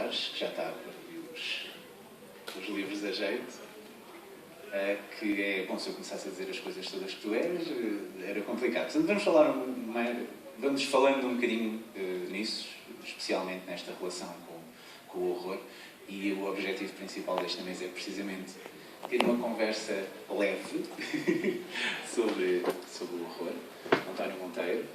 Jorge, que já está a pôr os livros a jeito, que é, bom, se eu começasse a dizer as coisas todas que tu és, era complicado. Portanto, vamos falando um bocadinho nisso, especialmente nesta relação com o horror, e o objetivo principal desta mesa é precisamente ter uma conversa leve sobre o horror. António Monteiro,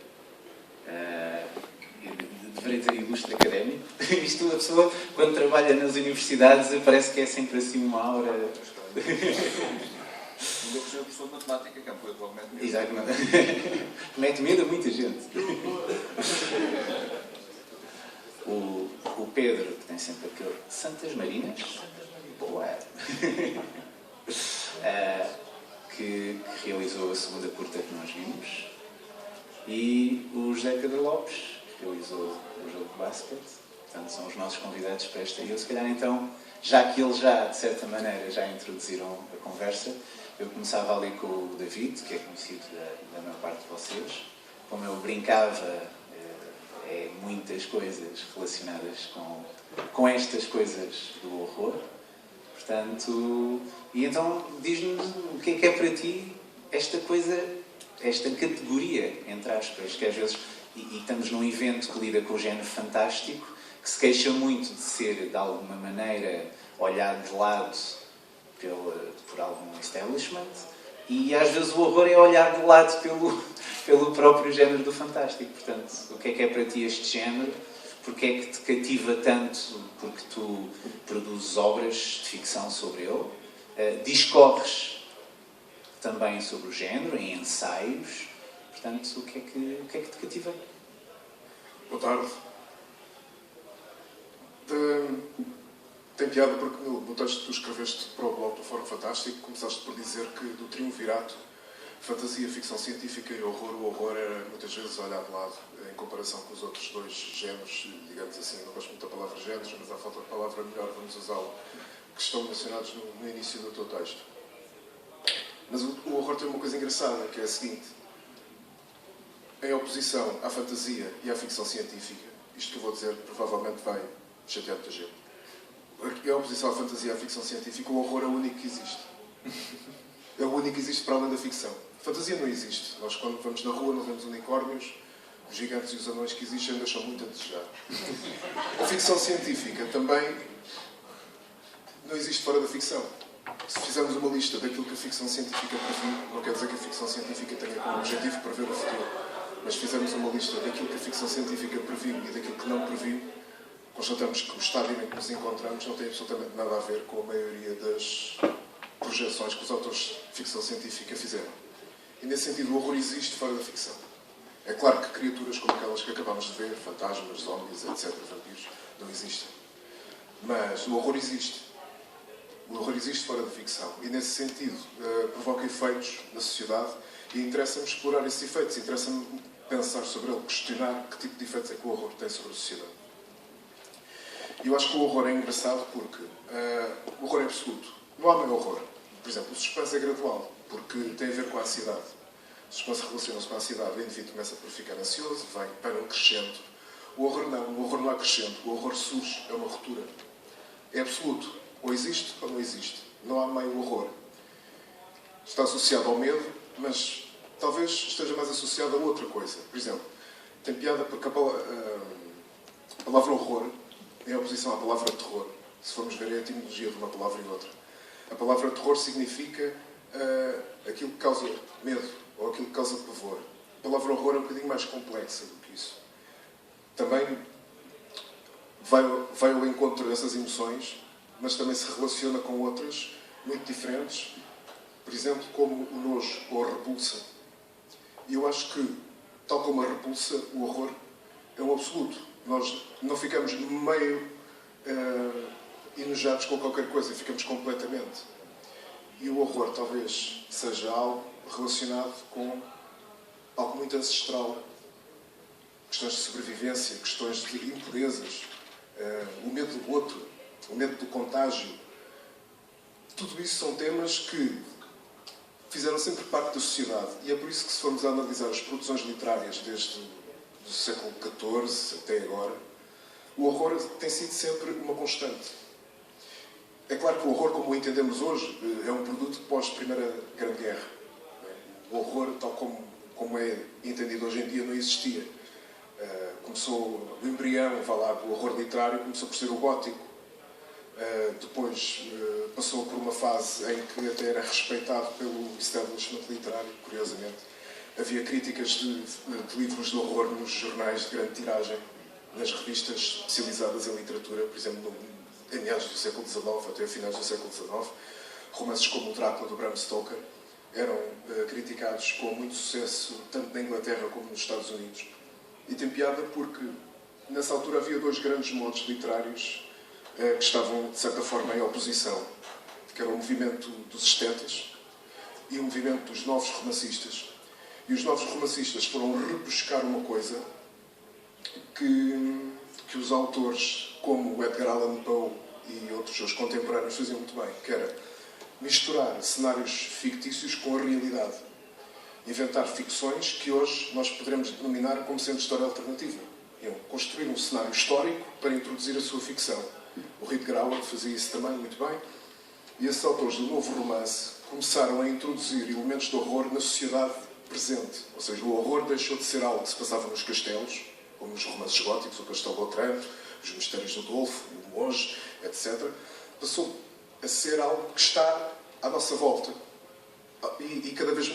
deveria dizer ilustre académico. Isto, a pessoa, quando trabalha nas universidades, parece que é sempre assim uma aura... Eu sou professor de matemática, que é um pouco mete medo. Exato. Mete medo a muita gente. O Pedro, que tem sempre aquele... Santas Marinas? Boa! Que realizou a segunda curta que nós vimos. E o José Pedro Lopes, que realizou o jogo de basquete. Portanto, são os nossos convidados para esta. E eu, se calhar, então, já que eles de certa maneira, já introduziram a conversa, eu começava ali com o David, que é conhecido da maior parte de vocês. Como eu brincava, muitas coisas relacionadas com estas coisas do horror. Portanto, e então diz-nos o que é para ti esta coisa, esta categoria, entre aspas, que às vezes, e estamos num evento que lida com o género fantástico, que se queixa muito de ser, de alguma maneira, olhado de lado por algum establishment, e às vezes o horror é olhado de lado pelo próprio género do fantástico. Portanto, o que é para ti este género? Porque é que te cativa tanto? Porque tu produzes obras de ficção sobre ele, discorres também sobre o género, em ensaios. Portanto, o que é que te cativa? Boa tarde. Tem piada porque no texto que tu escreveste para o blog do Fórum Fantástico começaste por dizer que do triunvirato fantasia, ficção científica e horror, o horror era muitas vezes olhado de lado em comparação com os outros dois géneros, digamos assim, não gosto muito da palavra géneros, mas à falta de palavra melhor vamos usá-lo, que estão mencionados no início do teu texto. Mas o horror tem uma coisa engraçada, que é a seguinte: em oposição à fantasia e à ficção científica, isto que eu vou dizer provavelmente vai chatear muita gente, em oposição à fantasia e à ficção científica, o horror é o único que existe. É o único que existe para além da ficção. Fantasia não existe. Nós, quando vamos na rua, não vemos unicórnios, os gigantes e os anões que existem deixam muito a desejar. A ficção científica também não existe fora da ficção. Se fizermos uma lista daquilo que a ficção científica previu, não quer dizer que a ficção científica tenha como objetivo prever o futuro, mas se fizermos uma lista daquilo que a ficção científica previu e daquilo que não previu, constatamos que o estádio em que nos encontramos não tem absolutamente nada a ver com a maioria das projeções que os autores de ficção científica fizeram. E nesse sentido o horror existe fora da ficção. É claro que criaturas como aquelas que acabámos de ver, fantasmas, zombies, etc., vampiros, não existem. Mas o horror existe. O horror existe fora da ficção. E nesse sentido provoca efeitos na sociedade e interessa-me explorar esses efeitos, interessa-me pensar sobre ele, questionar que tipo de efeitos é que o horror tem sobre a sociedade. E eu acho que o horror é engraçado porque o horror é absoluto. Não há meio horror. Por exemplo, o suspense é gradual, porque tem a ver com a ansiedade. O suspense relaciona-se com a ansiedade. O indivíduo começa por ficar ansioso, vai para um crescendo. O horror não há crescendo. O horror surge, é uma ruptura. É absoluto. Ou existe ou não existe. Não há meio horror. Está associado ao medo, mas talvez esteja mais associado a outra coisa. Por exemplo, tem piada porque a palavra horror, em oposição à palavra terror, se formos ver a etimologia de uma palavra e outra, a palavra terror significa aquilo que causa medo ou aquilo que causa pavor. A palavra horror é um bocadinho mais complexa do que isso. Também vai ao encontro dessas emoções, mas também se relaciona com outras muito diferentes, por exemplo, como o nojo ou a repulsa. E eu acho que, tal como a repulsa, o horror é um absoluto. Nós não ficamos meio enojados com qualquer coisa, ficamos completamente. E o horror talvez seja algo relacionado com algo muito ancestral. Questões de sobrevivência, questões de impurezas, o medo do outro, o medo do contágio. Tudo isso são temas que fizeram sempre parte da sociedade. E é por isso que, se formos a analisar as produções literárias desde o século XIV até agora, o horror tem sido sempre uma constante. É claro que o horror, como o entendemos hoje, é um produto pós-Primeira Grande Guerra. O horror, tal como é entendido hoje em dia, não existia. Começou o embrião, vá lá, do horror literário, começou por ser o gótico. Depois passou por uma fase em que até era respeitado pelo establishment literário, curiosamente. Havia críticas de livros de horror nos jornais de grande tiragem, nas revistas especializadas em literatura, por exemplo, em meados do século XIX até finais do século XIX. Romances como o Drácula, do Bram Stoker, eram criticados com muito sucesso, tanto na Inglaterra como nos Estados Unidos. E tem piada porque, nessa altura, havia dois grandes modos literários que estavam, de certa forma, em oposição, que era o movimento dos estetas e o movimento dos novos romancistas. E os novos romancistas foram rebuscar uma coisa que os autores, como o Edgar Allan Poe e outros seus contemporâneos, faziam muito bem, que era misturar cenários fictícios com a realidade. Inventar ficções que hoje nós poderemos denominar como sendo história alternativa. Iam construir um cenário histórico para introduzir a sua ficção. O Rutger Hauer fazia isso também muito bem. E esses autores do novo romance começaram a introduzir elementos de horror na sociedade presente. Ou seja, o horror deixou de ser algo que se passava nos castelos, como nos romances góticos, o Castelo Otranto, os Mistérios do Dolfo, o Monge, etc. Passou a ser algo que está à nossa volta. E cada vez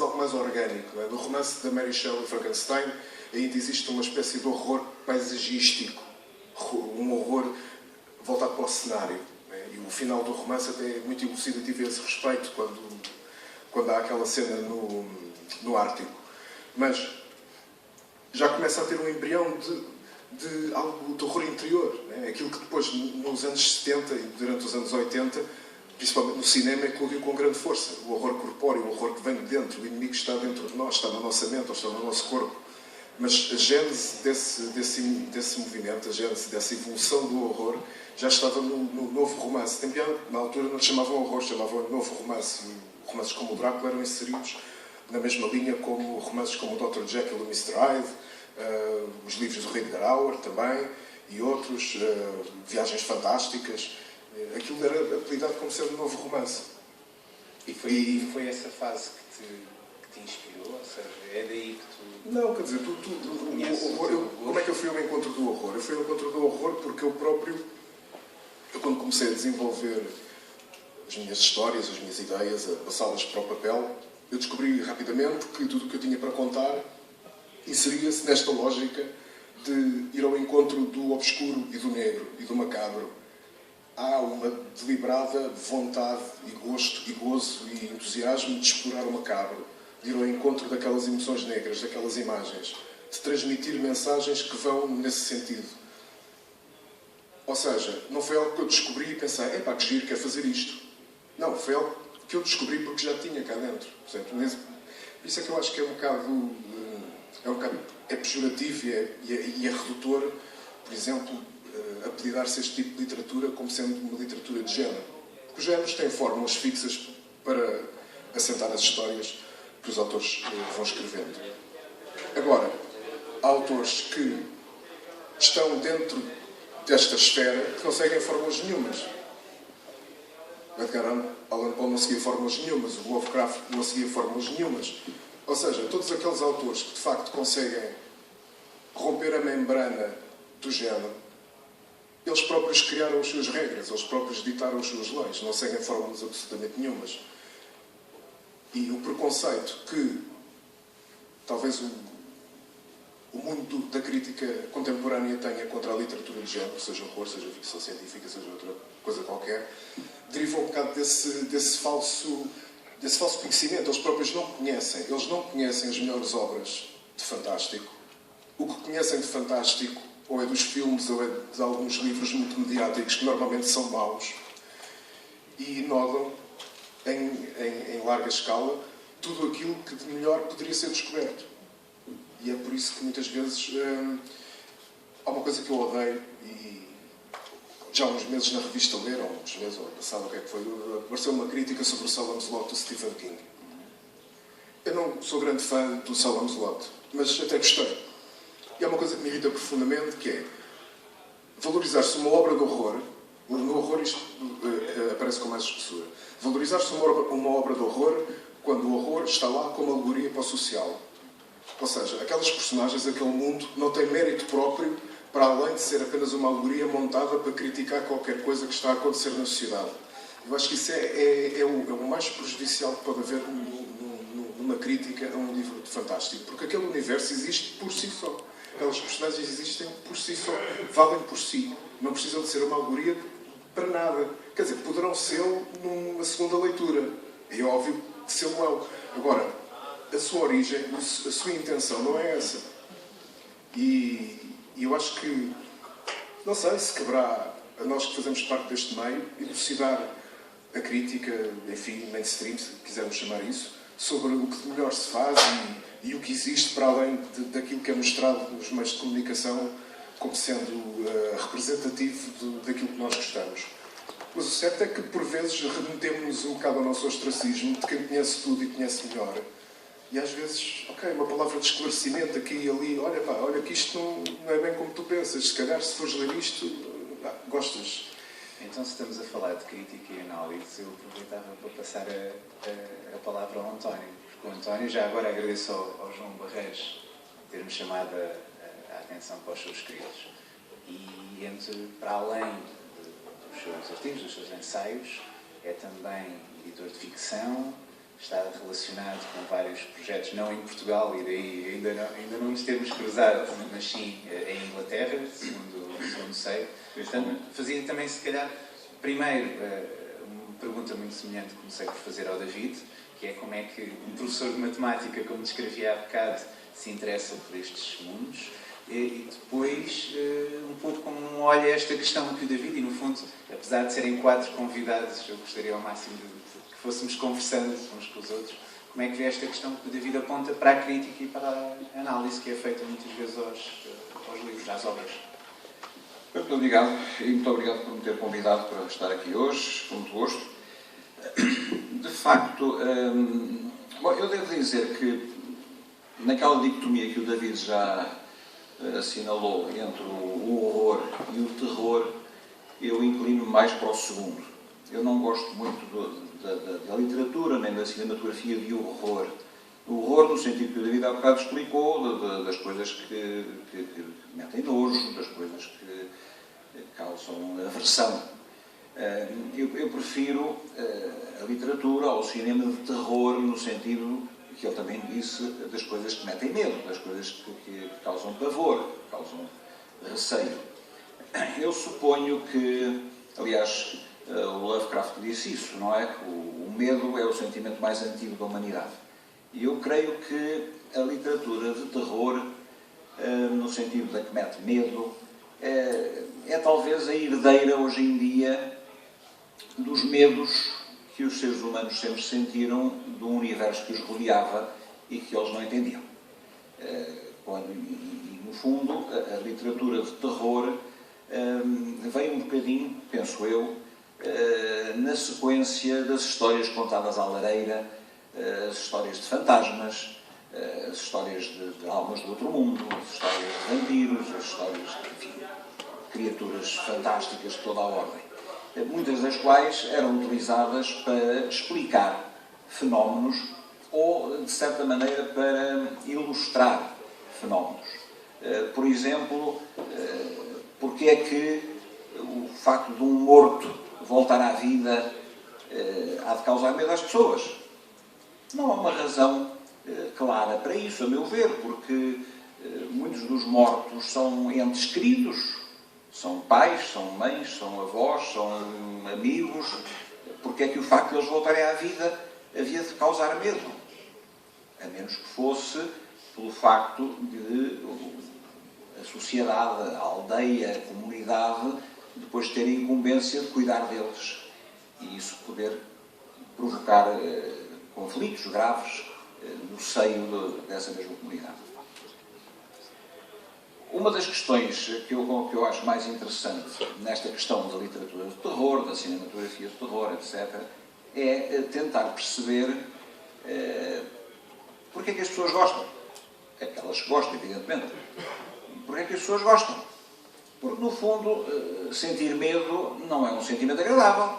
algo mais orgânico. Não é? No romance da Mary Shelley, Frankenstein, ainda existe uma espécie de horror paisagístico. Um horror voltado para o cenário. Não é? E o final do romance até é muito elucidativo a esse respeito, quando há aquela cena no Ártico. Mas já começa a ter um embrião de algo de horror interior. Não é? Aquilo que depois, nos anos 70 e durante os anos 80, principalmente no cinema, eclodiu com grande força. O horror corpóreo, o horror que vem de dentro, o inimigo está dentro de nós, está na nossa mente ou está no nosso corpo. Mas a gênese desse movimento, a gênese dessa evolução do horror, já estava no novo romance. Na altura não chamavam horror, chamavam novo romance. E romances como o Drácula eram inseridos na mesma linha como romances como o Dr. Jekyll e o Mr. Hyde, os livros do Rutger Hauer também, e outros, Viagens Fantásticas. Aquilo era apelidado como sendo um novo romance. E foi essa fase que te inspirou? Ou seja, é daí que tu... Não, quer dizer, o horror, como é que eu fui ao encontro do horror? Eu fui ao encontro do horror porque eu quando comecei a desenvolver as minhas histórias, as minhas ideias, a passá-las para o papel, eu descobri rapidamente que tudo o que eu tinha para contar inseria-se nesta lógica de ir ao encontro do obscuro e do negro e do macabro. Há uma deliberada vontade e gosto e gozo e entusiasmo de explorar o macabro, de ir ao encontro daquelas emoções negras, daquelas imagens, de transmitir mensagens que vão nesse sentido. Ou seja, não foi algo que eu descobri e pensei, epá, que giro, quero fazer isto. Não, foi algo que eu descobri porque já tinha cá dentro. Por isso é que eu acho que é um bocado pejorativo e é redutor, por exemplo, apelidar-se este tipo de literatura como sendo uma literatura de género. Porque os géneros têm fórmulas fixas para assentar as histórias que os autores vão escrevendo. Agora, há autores que estão dentro desta esfera que não seguem fórmulas nenhumas. Edgar Allan Poe não seguia fórmulas nenhumas, o Lovecraft não seguia fórmulas nenhumas. Ou seja, todos aqueles autores que de facto conseguem romper a membrana do género, eles próprios criaram as suas regras, eles próprios ditaram as suas leis, não seguem fórmulas absolutamente nenhumas. E o preconceito que talvez o mundo da crítica contemporânea tenha contra a literatura de género, seja horror, seja ficção científica, seja outra coisa qualquer, deriva um bocado desse falso conhecimento. Eles próprios não conhecem. Eles não conhecem as melhores obras de fantástico. O que conhecem de fantástico ou é dos filmes ou é de alguns livros muito mediáticos que normalmente são maus e inodam em larga escala tudo aquilo que de melhor poderia ser descoberto. E é por isso que muitas vezes há uma coisa que eu odeio e já há uns meses na revista Ler, ou uns meses, ou passado, o que é que foi, apareceu uma crítica sobre o Salem's Lot do Stephen King. Eu não sou grande fã do Salem's Lot, mas até gostei. E há uma coisa que me irrita profundamente, que é valorizar-se uma obra de horror, no horror isto aparece com mais espessura, valorizar-se uma obra de horror quando o horror está lá como alegoria para o social. Ou seja, aquelas personagens, aquele mundo, não tem mérito próprio para além de ser apenas uma alegoria montada para criticar qualquer coisa que está a acontecer na sociedade. Eu acho que isso é o mais prejudicial que pode haver numa crítica a um livro de fantástico. Porque aquele universo existe por si só. Aquelas personagens existem por si só. Valem por si. Não precisam de ser uma alegoria para nada. Quer dizer, poderão ser numa segunda leitura. É óbvio que ser-lo. Agora, a sua origem, a sua intenção não é essa. E eu acho que, não sei, se caberá a nós que fazemos parte deste meio elucidar a crítica, enfim, mainstream, se quisermos chamar isso, sobre o que de melhor se faz e o que existe para além daquilo que é mostrado nos meios de comunicação como sendo representativo daquilo que nós gostamos. Mas o certo é que, por vezes, remetemos um bocado ao nosso ostracismo de quem conhece tudo e conhece melhor. E às vezes, ok, uma palavra de esclarecimento aqui e ali, olha pá, olha que isto não é bem como tu pensas, se calhar se fores ler isto, gostas. Então, se estamos a falar de crítica e análise, eu aproveitava para passar a palavra ao António, porque o António, já agora agradeço ao João Barreiros ter-me chamado a atenção para os seus escritos. E para além dos seus artigos, dos seus ensaios, é também editor de ficção, está relacionado com vários projetos, não em Portugal, e daí ainda não nos temos cruzado, mas sim em Inglaterra, segundo sei. Portanto, fazia também, se calhar, primeiro, uma pergunta muito semelhante que comecei por fazer ao David, que é como é que um professor de matemática, como descrevia há bocado, se interessa por estes mundos, e depois um pouco como olha esta questão que o David, e no fundo, apesar de serem 4 convidados, eu gostaria ao máximo que fôssemos conversando uns com os outros, como é que vê esta questão que o David aponta para a crítica e para a análise que é feita muitas vezes aos livros, às obras. Muito obrigado e muito obrigado por me ter convidado para estar aqui hoje, com muito gosto. De facto, bom, eu devo dizer que naquela dicotomia que o David já assinalou entre o horror e o terror, eu inclino mais para o segundo. Eu não gosto muito da literatura nem da cinematografia de horror. O horror no sentido que o David há bocado explicou, das coisas que metem nojo, das coisas que causam aversão. Eu prefiro a literatura ao cinema de terror no sentido que ele também disse das coisas que metem medo, das coisas que causam pavor, que causam receio. Eu suponho que, aliás, o Lovecraft disse isso, não é? Que o medo é o sentimento mais antigo da humanidade. E eu creio que a literatura de terror, no sentido da que mete medo, é talvez a herdeira hoje em dia dos medos que os seres humanos sempre sentiram do universo que os rodeava e que eles não entendiam. E no fundo, a literatura de terror veio um bocadinho, penso eu, na sequência das histórias contadas à lareira, as histórias de fantasmas, as histórias de almas do outro mundo, as histórias de vampiros, as histórias de, enfim, criaturas fantásticas de toda a ordem. Muitas das quais eram utilizadas para explicar fenómenos ou, de certa maneira, para ilustrar fenómenos. Por exemplo, porque é que o facto de um morto voltar à vida há de causar medo às pessoas? Não há uma razão clara para isso, a meu ver, porque muitos dos mortos são entes queridos, são pais, são mães, são avós, são amigos. Porque é que o facto de eles voltarem à vida havia de causar medo? A menos que fosse pelo facto de a sociedade, a aldeia, a comunidade, depois ter a incumbência de cuidar deles. E isso poder provocar conflitos graves no seio dessa mesma comunidade. Uma das questões que eu acho mais interessante nesta questão da literatura de terror, da cinematografia de terror, etc., é tentar perceber porque é que as pessoas gostam. Aquelas que gostam, evidentemente. Porque é que as pessoas gostam. Porque, no fundo, sentir medo não é um sentimento agradável.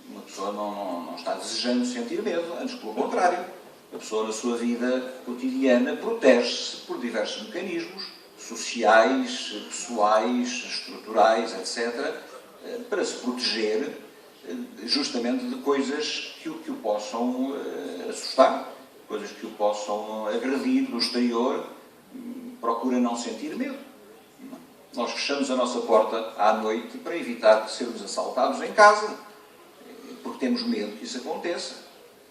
Uma pessoa não está desejando sentir medo, antes pelo contrário. A pessoa, na sua vida cotidiana, protege-se por diversos mecanismos sociais, pessoais, estruturais, etc., para se proteger justamente de coisas que o possam assustar, coisas que o possam agredir do exterior. Procura não sentir medo. Nós fechamos a nossa porta à noite para evitar sermos assaltados em casa, porque temos medo que isso aconteça.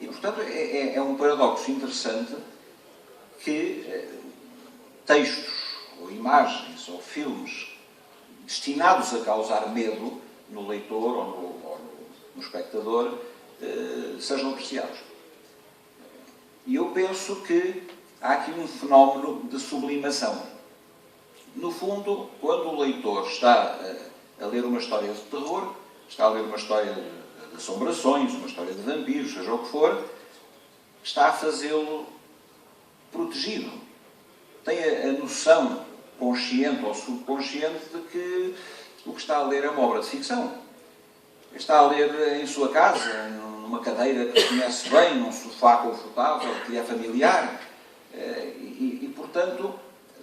E, portanto, é um paradoxo interessante que textos, ou imagens, ou filmes destinados a causar medo no leitor ou no espectador sejam apreciados. E eu penso que há aqui um fenómeno de sublimação. No fundo, quando o leitor está a ler uma história de terror, está a ler uma história de assombrações, uma história de vampiros, seja o que for, está a fazê-lo protegido. Tem a noção consciente ou subconsciente de que o que está a ler é uma obra de ficção. Está a ler em sua casa, numa cadeira que conhece bem, num sofá confortável, que lhe é familiar, e portanto,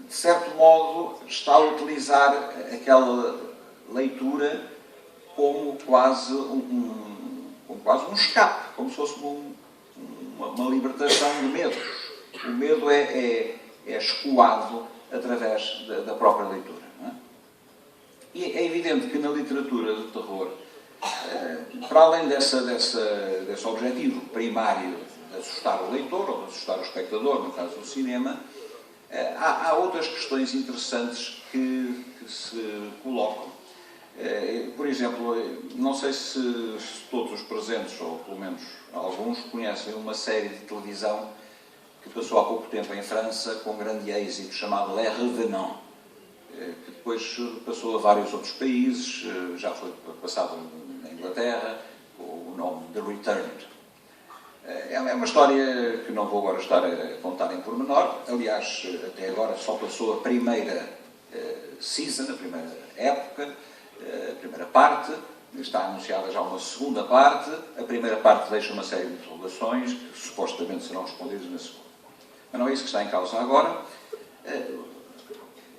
de certo modo, está a utilizar aquela leitura como quase um escape, como se fosse uma libertação de medos. O medo é escoado através da própria leitura. Não é? E é evidente que na literatura de terror, para além desse objetivo primário de assustar o leitor ou de assustar o espectador, no caso do cinema, há outras questões interessantes que se colocam. Por exemplo, não sei se todos os presentes, ou pelo menos alguns, conhecem uma série de televisão que passou há pouco tempo em França com grande êxito, chamado Les Revenants, que depois passou a vários outros países, já foi passado na Inglaterra, com o nome The Returned. É uma história que não vou agora estar a contar em pormenor. Aliás, até agora só passou a primeira season, a primeira época, a primeira parte. Está anunciada já uma segunda parte. A primeira parte deixa uma série de interrogações que supostamente serão respondidas na segunda. Mas não é isso que está em causa agora.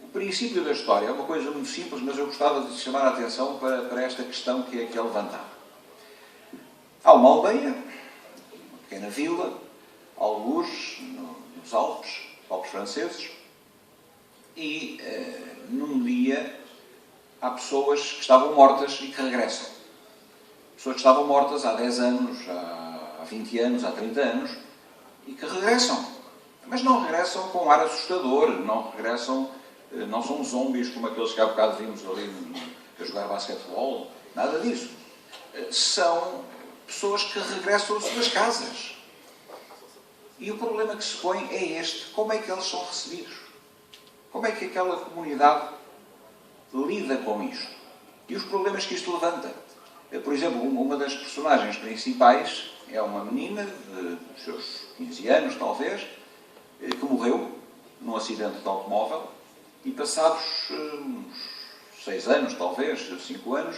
O princípio da história é uma coisa muito simples, mas eu gostava de chamar a atenção para esta questão que é levantada. Há uma aldeia, uma pequena vila, algures nos Alpes franceses, e num dia há pessoas que estavam mortas e que regressam. Pessoas que estavam mortas há 10 anos, há 20 anos, há 30 anos, e que regressam. Mas não regressam com um ar assustador, não são zombies como aqueles que há bocado vimos ali a jogar basquetebol, nada disso. São pessoas que regressam às suas casas. E o problema que se põe é este: como é que eles são recebidos? Como é que aquela comunidade lida com isto? E os problemas que isto levanta? Por exemplo, uma das personagens principais é uma menina dos seus 15 anos, talvez, que morreu num acidente de automóvel e passados uns 6 anos, talvez, 5 anos,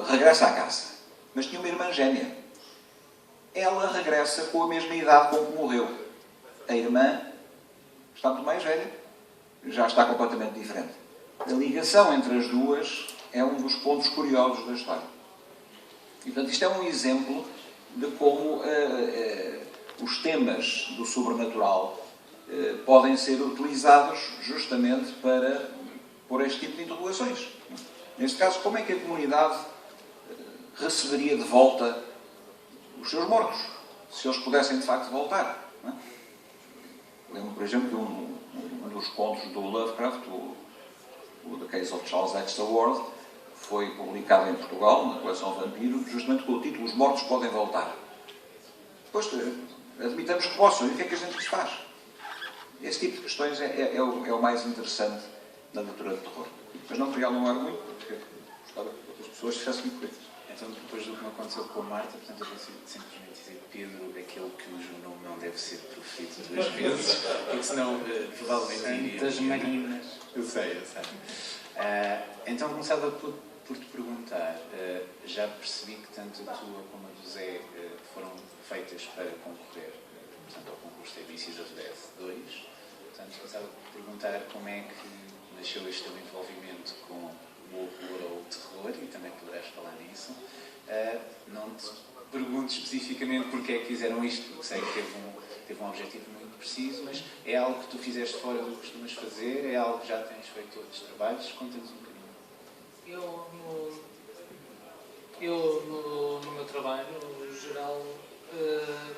regressa à casa. Mas tinha uma irmã gêmea. Ela regressa com a mesma idade com que morreu. A irmã está muito mais velha, já está completamente diferente. A ligação entre as duas é um dos pontos curiosos da história. E, portanto, isto é um exemplo de como os temas do sobrenatural podem ser utilizados justamente para pôr este tipo de interrogações. Neste caso, como é que a comunidade receberia de volta os seus mortos, se eles pudessem de facto voltar? Não é? Lembro, por exemplo, que um dos contos do Lovecraft, o The Case of Charles Dexter Ward, foi publicado em Portugal, na coleção Vampiro, justamente com o título Os Mortos Podem Voltar. Depois, admitamos que possam, e o que é que a gente lhes faz? Esse tipo de questões é o mais interessante na literatura de terror. Mas não queria alongar muito, porque gostava que outras pessoas fizessem por isso. Então, depois do que me aconteceu com a Marta, portanto, eu vou simplesmente dizer Pedro, aquele cujo nome não deve ser proferido 2 vezes, porque senão provavelmente iria... Tantas marinas. Eu sei. Então começava por te perguntar, já percebi que tanto a tua como a do Zé foram feitas para concorrer, portanto, ao concurso ABCs of Death 2. Portanto, começava por perguntar como é que nasceu este teu envolvimento com o horror ou o terror, e também poderás falar nisso. Não te pergunto especificamente porque é que fizeram isto, porque sei que teve um objetivo muito preciso, mas é algo que tu fizeste fora do que costumas fazer? É algo que já tens feito outros trabalhos? Conta-nos um bocadinho. Eu no meu trabalho, no geral,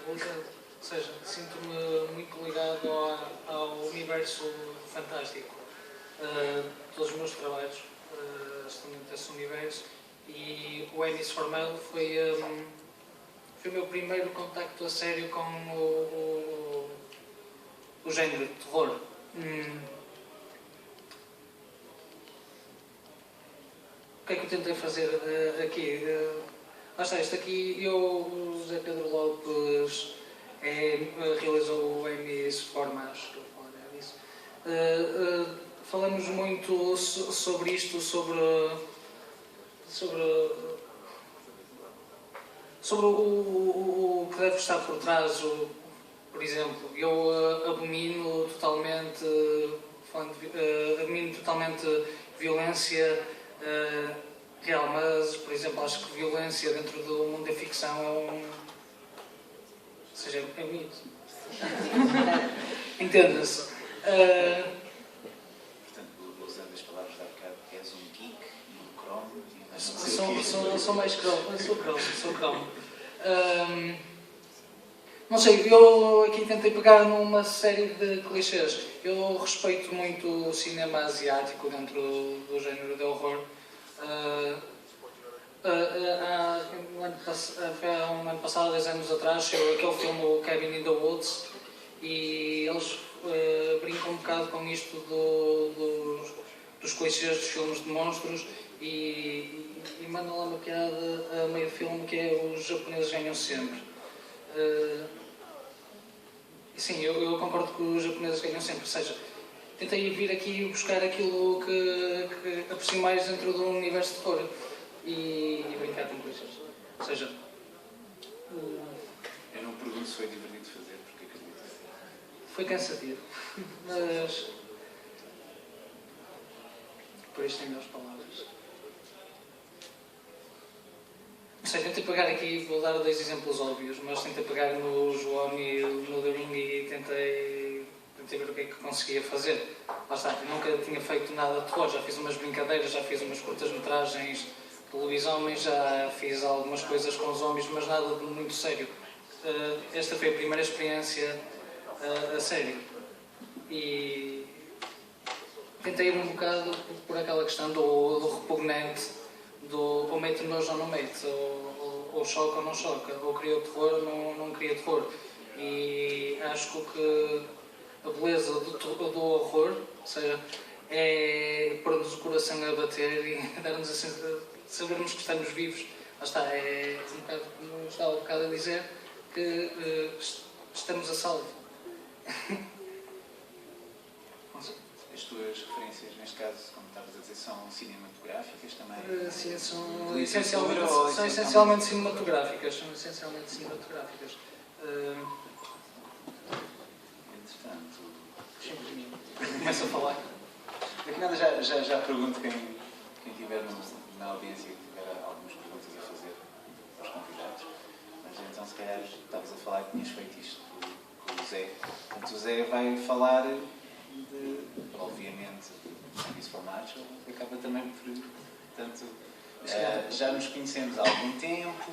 ou seja, sinto-me muito ligado ao universo fantástico. Todos os meus trabalhos estão dentro desse universo, e o Ennis Formel foi o meu primeiro contacto a sério com o género de terror. O que é que eu tentei fazer aqui? Isto aqui, o José Pedro Lopes realizou o Ennis Forma, acho que eu falei disso. Falamos muito sobre isto, sobre o que deve estar por trás. Por exemplo, eu abomino totalmente violência real, mas, por exemplo, acho que violência dentro do mundo da ficção é bonito. Entenda-se. Portanto, usando as palavras de há bocado, és um geek e um cromo. Sou mais cromo. Sou cromo. Não sei, eu aqui tentei pegar numa série de clichês. Eu respeito muito o cinema asiático dentro do género de horror. Há um ano passado, 10 anos atrás, saiu aquele filme, o Cabin in the Woods, e eles brincam um bocado com isto dos clichês dos filmes de monstros, e mandam lá uma piada a meio do filme, que é: os japoneses ganham sempre. Sim, eu concordo que os japoneses ganham sempre, ou seja, tentei vir aqui buscar aquilo que aprecio mais dentro do universo de terror e brincar com coisas. Ou seja, eu não pergunto se foi divertido fazer, porque acredito que foi cansativo, mas por isto tem melhores palavras. Não sei, tentei pegar aqui, vou dar 2 exemplos óbvios, mas tentei pegar no João e no The Ring e tentei ver o que é que conseguia fazer. Lá está, eu nunca tinha feito nada de terror, já fiz umas brincadeiras, já fiz umas curtas-metragens de lobisomens, já fiz algumas coisas com zombies, mas nada de muito sério. Esta foi a primeira experiência a sério. E tentei ir um bocado por aquela questão do repugnante, ou mete nojo ou não mete, ou choca ou não choca, ou cria terror ou não cria terror. E acho que a beleza do horror, ou seja, é pôr-nos o coração a bater e dar-nos assim, sabermos que estamos vivos. Lá está, é um bocado, como estava um bocado a dizer, que estamos a salvo. as tuas referências, neste caso, como estavas a dizer, são cinematográficas também? Sim, são essencialmente cinematográficas. Entretanto, começa a falar. Daqui nada já pergunto quem estiver na audiência e tiver algumas perguntas a fazer aos convidados. Mas então, se calhar, estavas a falar que tinhas feito isto com o Zé. Portanto, o Zé vai falar obviamente, de formatos, acaba também por... Portanto, já nos conhecemos há algum tempo.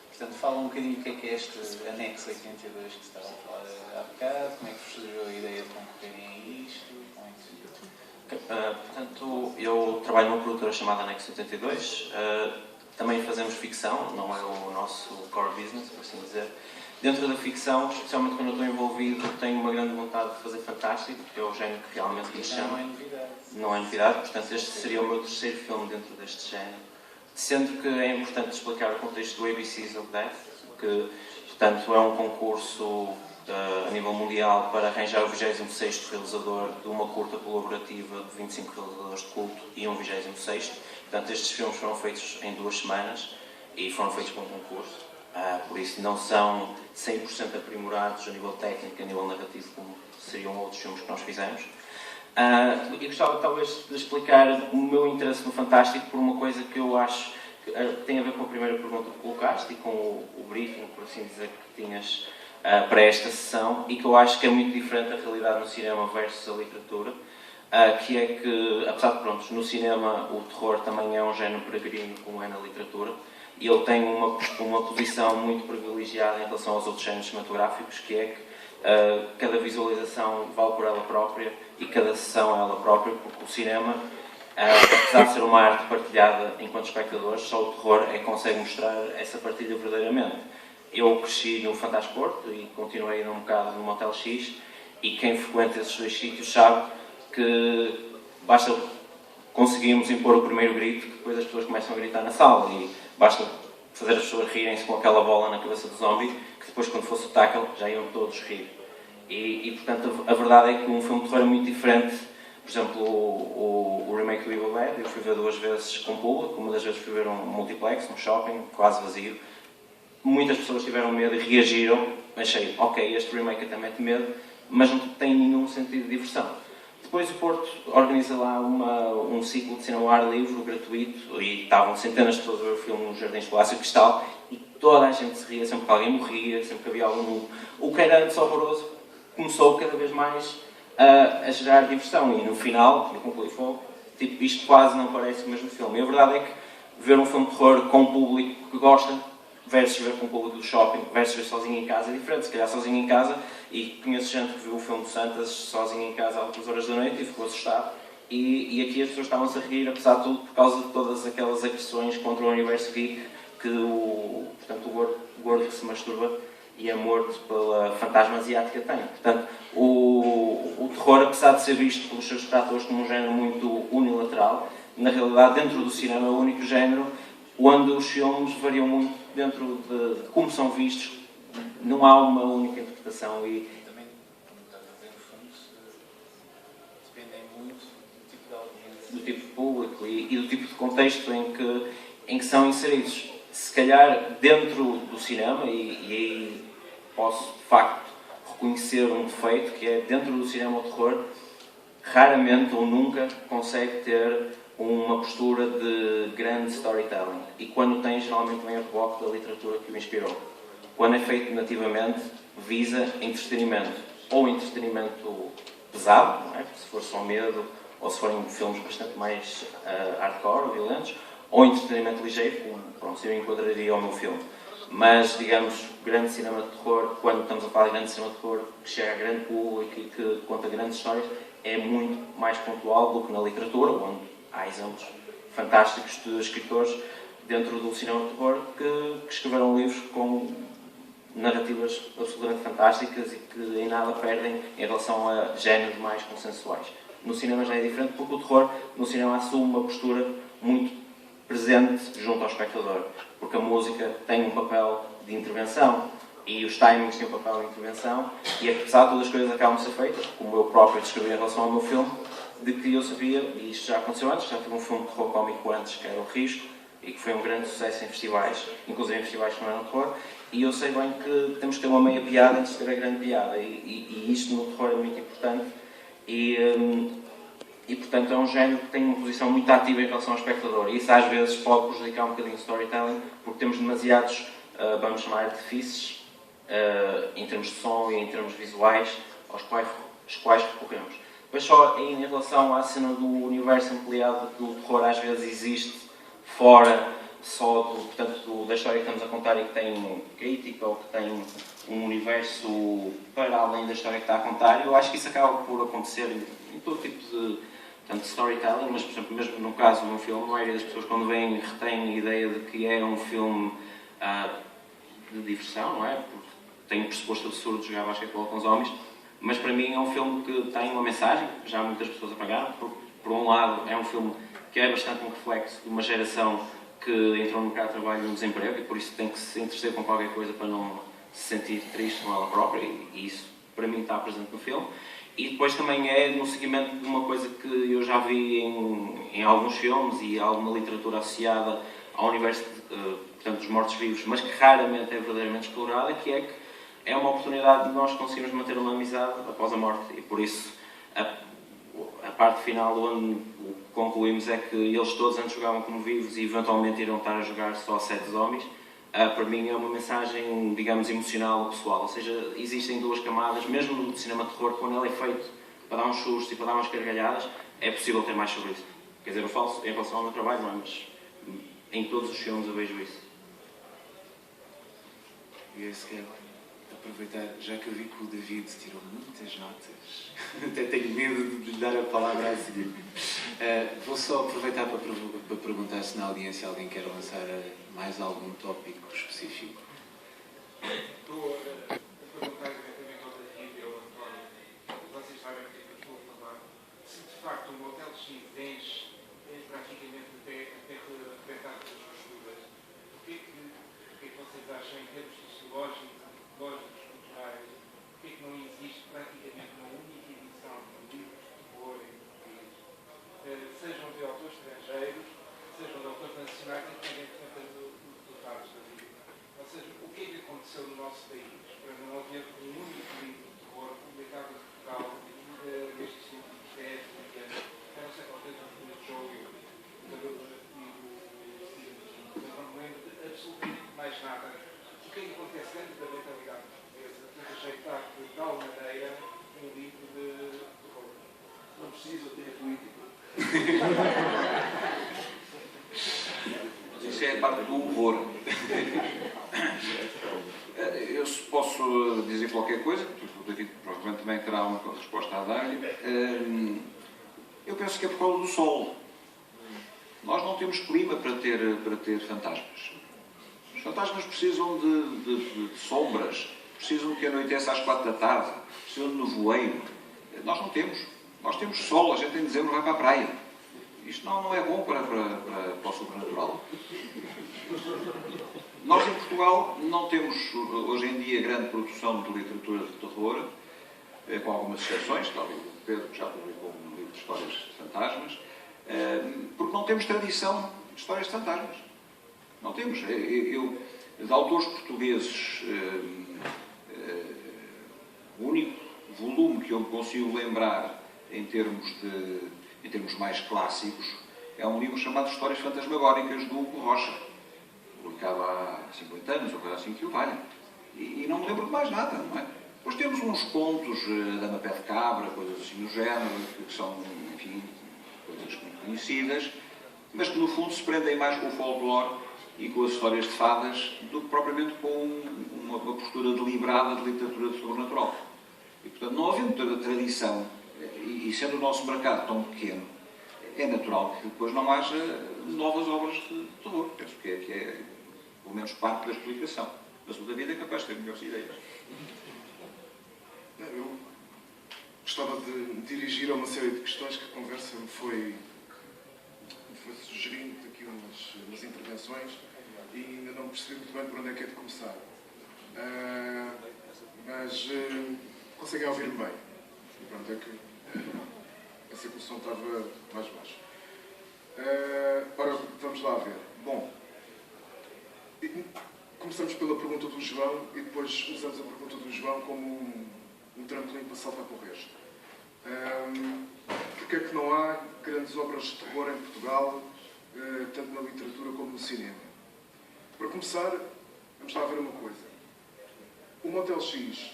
Portanto, fala um bocadinho o que é este anexo 82 que se estava a falar há bocado, como é que surgiu a ideia de concorrerem a isto, como é que... Portanto, eu trabalho numa produtora chamada Anexo 82, também fazemos ficção, não é o nosso core business, por assim dizer. Dentro da ficção, especialmente quando eu estou envolvido, tenho uma grande vontade de fazer fantástico, que é o género que realmente me chama. Não é novidade. Não é novidade, portanto este seria o meu terceiro filme dentro deste género. Sendo que é importante explicar o contexto do ABCs of Death, que, portanto, é um concurso a nível mundial para arranjar o 26º realizador de uma curta colaborativa de 25 realizadores de culto e um 26º. Portanto, estes filmes foram feitos em 2 semanas e foram feitos com um concurso. Por isso não são 100% aprimorados a nível técnico, a nível narrativo, como seriam outros filmes que nós fizemos. E gostava talvez de explicar o meu interesse no Fantástico por uma coisa que eu acho que tem a ver com a primeira pergunta que colocaste e com o briefing, por assim dizer, que tinhas para esta sessão, e que eu acho que é muito diferente da realidade no cinema versus a literatura, que é que, apesar de, pronto, no cinema o terror também é um género peregrino como é na literatura, e ele tem uma posição muito privilegiada em relação aos outros géneros cinematográficos, que é que cada visualização vale por ela própria e cada sessão é ela própria, porque o cinema, apesar de ser uma arte partilhada enquanto espectadores, só o terror é que consegue mostrar essa partilha verdadeiramente. Eu cresci no Fantástico Porto e continuei um bocado no Motel X, e quem frequenta esses 2 sítios sabe que basta conseguirmos impor o primeiro grito que depois as pessoas começam a gritar na sala, e basta fazer as pessoas rirem-se com aquela bola na cabeça do zombie, que depois, quando fosse o tackle, já iam todos rir. E portanto, a verdade é que um filme de terror é muito diferente. Por exemplo, o remake do Evil Dead, eu fui ver 2 vezes com público, uma das vezes fui ver um multiplex, um shopping, quase vazio. Muitas pessoas tiveram medo e reagiram. Achei, ok, este remake até mete medo, mas não tem nenhum sentido de diversão. Depois o Porto organiza lá um ciclo de cinema ao ar livre, gratuito, e estavam centenas de pessoas a ver o filme no Jardins Palácio Cristal, e toda a gente se ria, sempre que alguém morria, sempre que havia algum nu. O que era antes horroroso começou cada vez mais a gerar diversão, e no final, eu concluí, tipo, isto quase não parece o mesmo filme. E a verdade é que ver um filme de terror com um público que gosta, versus ver com o público do shopping, versus ver sozinho em casa, é diferente. Se calhar sozinho em casa, e conheço gente que viu o filme de Santas sozinho em casa às altas horas da noite e ficou assustado, e aqui as pessoas estavam-se a rir, apesar de tudo, por causa de todas aquelas agressões contra o universo geek que portanto, o gordo que se masturba e é morto pela fantasma asiática tem. Portanto, o terror, apesar de ser visto pelos seus detratores como um género muito unilateral, na realidade, dentro do cinema, é o único género onde os filmes variam muito dentro de como são vistos. Não há uma única interpretação, e Também, como estás a ver, os filmes dependem muito do tipo de audiência. do tipo de público e do tipo de contexto em que são inseridos. Se calhar dentro do cinema, e aí posso de facto reconhecer um defeito, que é dentro do cinema o terror raramente ou nunca consegue ter uma postura de grande storytelling, e quando tem, geralmente vem a reboque da literatura que o inspirou. Quando é feito nativamente, visa entretenimento, ou entretenimento pesado, não é? Se for só medo, ou se forem filmes bastante mais hardcore ou violentos, ou entretenimento ligeiro, como, pronto, eu enquadraria ao meu filme. Mas, digamos, grande cinema de terror, quando estamos a falar de grande cinema de terror, que chega a grande público e que conta grandes histórias, é muito mais pontual do que na literatura, onde há exemplos fantásticos de escritores dentro do cinema de terror que escreveram livros com narrativas absolutamente fantásticas e que em nada perdem em relação a géneros mais consensuais. No cinema já é diferente, porque o terror no cinema assume uma postura muito presente junto ao espectador, porque a música tem um papel de intervenção e os timings têm um papel de intervenção, e apesar de todas as coisas acabam de ser feitas, como eu próprio descrevi em relação ao meu filme, de que eu sabia, e isto já aconteceu antes, já tive um filme de terror cómico antes, que era O Risco, e que foi um grande sucesso em festivais, inclusive em festivais que não eram terror, e eu sei bem que temos que ter uma meia piada antes de ter a grande piada, e isto no terror é muito importante, e portanto é um género que tem uma posição muito ativa em relação ao espectador, e isso às vezes pode prejudicar um bocadinho o storytelling, porque temos demasiados, vamos chamar, artifícios, em termos de som e em termos visuais, aos quais recorremos. Mas só em relação à cena do universo ampliado que o terror às vezes existe fora só da história que estamos a contar e que tem crítica ou que tem um universo para além da história que está a contar, eu acho que isso acaba por acontecer em todo tipo de storytelling, mas, por exemplo, mesmo no caso de um filme, a maioria das pessoas quando vêm retém a ideia de que é um filme de diversão, não é? Porque tem um pressuposto absurdo de jogar basquetebol com os homens, mas para mim é um filme que tem uma mensagem, já muitas pessoas apagaram. Por um lado, é um filme que é bastante um reflexo de uma geração que entrou no mercado de trabalho no desemprego e por isso tem que se entreter com qualquer coisa para não se sentir triste com ela própria, e isso para mim está presente no filme. E depois também é no seguimento de uma coisa que eu já vi em alguns filmes e alguma literatura associada ao universo portanto, dos mortos-vivos, mas que raramente é verdadeiramente explorada, que é uma oportunidade de nós conseguirmos manter uma amizade após a morte. E por isso a parte final onde concluímos é que eles todos antes jogavam como vivos e eventualmente irão estar a jogar só 7 zombies. Para mim é uma mensagem, digamos, emocional ou pessoal. Ou seja, existem duas camadas, mesmo no cinema de terror, quando ele é feito para dar uns sustos e para dar umas gargalhadas, é possível ter mais sobre isso. Quer dizer, eu falo em relação ao meu trabalho, não é? Mas em todos os filmes eu vejo isso. E se quer aproveitar, já que eu vi que o David tirou muitas notas, até tenho medo de lhe dar a palavra a seguir. Vou só aproveitar para perguntar se na audiência alguém quer lançar mais algum tópico específico. Estou a perguntar diretamente ao David e ao António, vocês sabem o que é que eu estou a falar, se de facto um hotel X enche praticamente até arrebentar todas as estruturas, o que é que vocês acham em termos sociológicos, antropológicos, culturais, o que é que não existe praticamente uma única edição de livros de terror em português, sejam de autores estrangeiros, sejam de autores nacionais, independentemente dos dados da vida. Ou seja, o que é que aconteceu no nosso país para não haver um único livro de terror publicado em Portugal nestes últimos 10, 20 anos? Eu não sei qual é o jogo e do Stephen King, mas não me lembro de absolutamente mais nada. O que é que acontece dentro da mentalidade portuguesa de rejeitar de tal maneira um livro de terror? Não precisa ter política. Isso é a parte do horror. Eu posso dizer qualquer coisa, porque o David provavelmente também terá uma resposta a dar-lhe. Eu penso que é por causa do sol. Nós não temos clima para ter fantasmas. Os fantasmas precisam de sombras, precisam que anoiteça às 4 da tarde, precisam de nevoeiro. Nós não temos. Nós temos sol, a gente em dezembro vai para a praia. Isto não é bom para o sobrenatural. Nós em Portugal não temos hoje em dia grande produção de literatura de terror, com algumas exceções, talvez o Pedro já publicou um livro de histórias de fantasmas, porque não temos tradição de histórias de fantasmas. Não temos. De autores portugueses, o único volume que eu me consigo lembrar em termos mais clássicos é um livro chamado Histórias Fantasmagóricas, do Hugo Rocha, publicado há 50 anos, ou coisa assim que o valha. E não me lembro de mais nada, não é? Depois temos uns contos, Dama Pé de Cabra, coisas assim do género, que são, enfim, coisas muito conhecidas, mas que no fundo se prendem mais com o folclore e com as histórias de fadas do que propriamente com uma postura deliberada de literatura de sobrenatural. E, portanto, não havendo toda a tradição, e sendo o nosso mercado tão pequeno, é natural que depois não haja novas obras de terror. Penso que é pelo menos parte da explicação. Mas o David é capaz de ter melhores ideias. Eu gostava de dirigir a uma série de questões que a conversa me foi sugerindo aqui umas intervenções e ainda não percebi muito bem por onde é que é de começar. Mas conseguem ouvir-me bem. Pronto, é que a circulação estava mais baixa. Ora, vamos lá ver. Bom, começamos pela pergunta do João e depois usamos a pergunta do João como um trampolim para saltar para o resto. Porque é que não há grandes obras de terror em Portugal, tanto na literatura como no cinema? Para começar, vamos lá ver uma coisa. O Motel X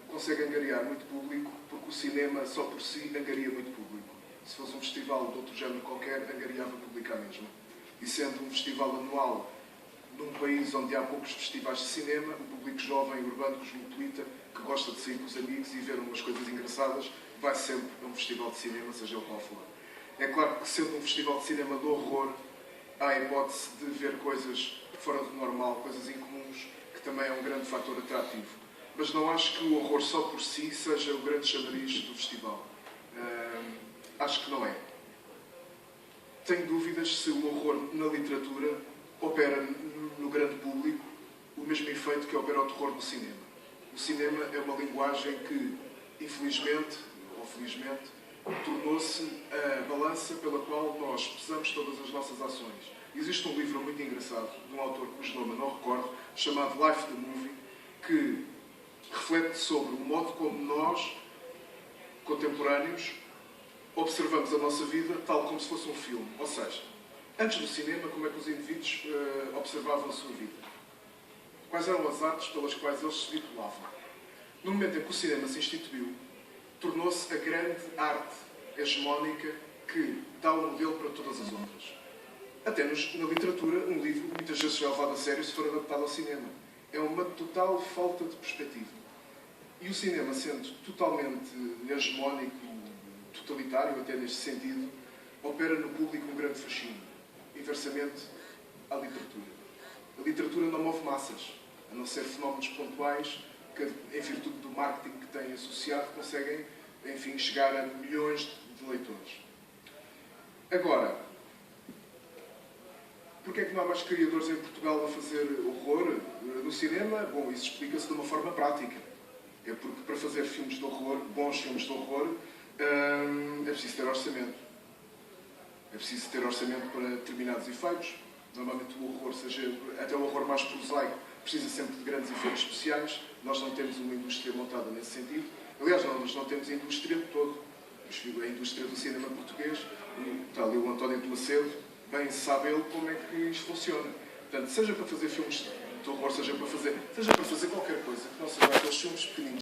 consegue angariar muito público porque o cinema só por si angaria muito público. Se fosse um festival de outro género qualquer, angariava público à mesma. E sendo um festival anual num país onde há poucos festivais de cinema, o público jovem, urbano, cosmopolita, que gosta de sair com os amigos e ver umas coisas engraçadas, vai sempre a um festival de cinema, seja ele qual for. É claro que, sendo um festival de cinema de horror, há a hipótese de ver coisas fora do normal, coisas incomuns, que também é um grande fator atrativo. Mas não acho que o horror só por si seja o grande chamariz do festival. Acho que não é. Tenho dúvidas se o horror na literatura opera no grande público o mesmo efeito efeito que opera o terror no cinema. O cinema é uma linguagem que, infelizmente ou felizmente, tornou-se a balança pela qual nós pesamos todas as nossas ações. Existe um livro muito engraçado, de um autor cujo nome não recordo, chamado Life the Movie, que reflete sobre o modo como nós, contemporâneos, observamos a nossa vida tal como se fosse um filme. Ou seja, antes do cinema, como é que os indivíduos observavam a sua vida? Quais eram as artes pelas quais eles se vinculavam? No momento em que o cinema se instituiu, tornou-se a grande arte hegemónica que dá um modelo para todas as outras. Até na literatura, um livro muitas vezes é levado a sério se for adaptado ao cinema. É uma total falta de perspectiva. E o cinema, sendo totalmente hegemónico, totalitário até neste sentido, opera no público um grande fascínio, inversamente à literatura. A literatura não move massas, a não ser fenómenos pontuais que, em virtude do marketing que têm associado, conseguem, enfim, chegar a milhões de leitores. Agora, porquê é que não há mais criadores em Portugal a fazer horror no cinema? Bom, isso explica-se de uma forma prática. É porque para fazer filmes de horror, bons filmes de horror, é preciso ter orçamento. É preciso ter orçamento para determinados efeitos. Normalmente o horror, até o horror mais prosaico, precisa sempre de grandes efeitos especiais. Nós não temos uma indústria montada nesse sentido. Aliás, nós não temos a indústria de todo. A indústria do cinema português, está ali o António de Macedo, bem sabe ele como é que isto funciona. Portanto, seja para fazer filmes de horror, seja para fazer qualquer coisa que não seja aqueles filmes pequeninos